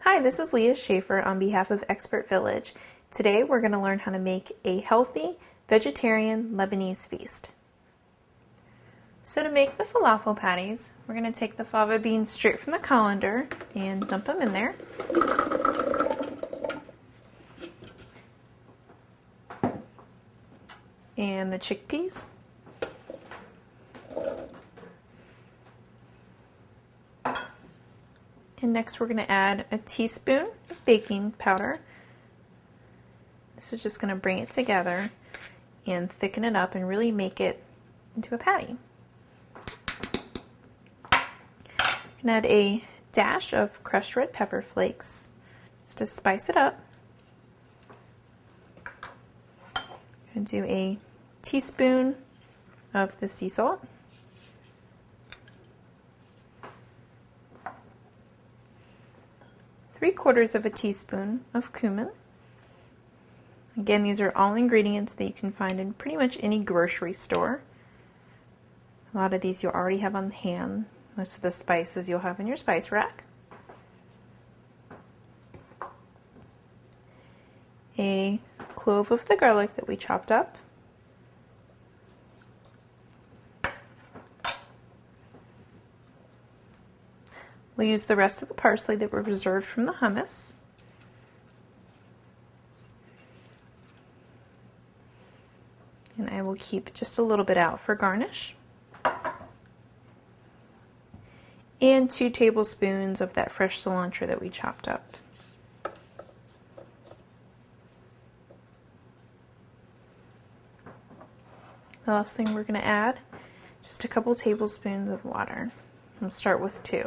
Hi, this is Leah Schaefer on behalf of ExpertVillage. Today we're going to learn how to make a healthy vegetarian Lebanese feast. So to make the falafel patties, we're going to take the fava beans straight from the colander and dump them in there. And the chickpeas. And next we're going to add a teaspoon of baking powder. This is just going to bring it together and thicken it up and really make it into a patty. And add a dash of crushed red pepper flakes just to spice it up. And do a teaspoon of the sea salt. Three-quarters of a teaspoon of cumin. Again, these are all ingredients that you can find in pretty much any grocery store. A lot of these you'll already have on hand. Most of the spices you'll have in your spice rack. A clove of the garlic that we chopped up. We'll use the rest of the parsley that were reserved from the hummus. And I will keep just a little bit out for garnish. And 2 tablespoons of that fresh cilantro that we chopped up. The last thing we're going to add, just a couple tablespoons of water. We'll start with 2.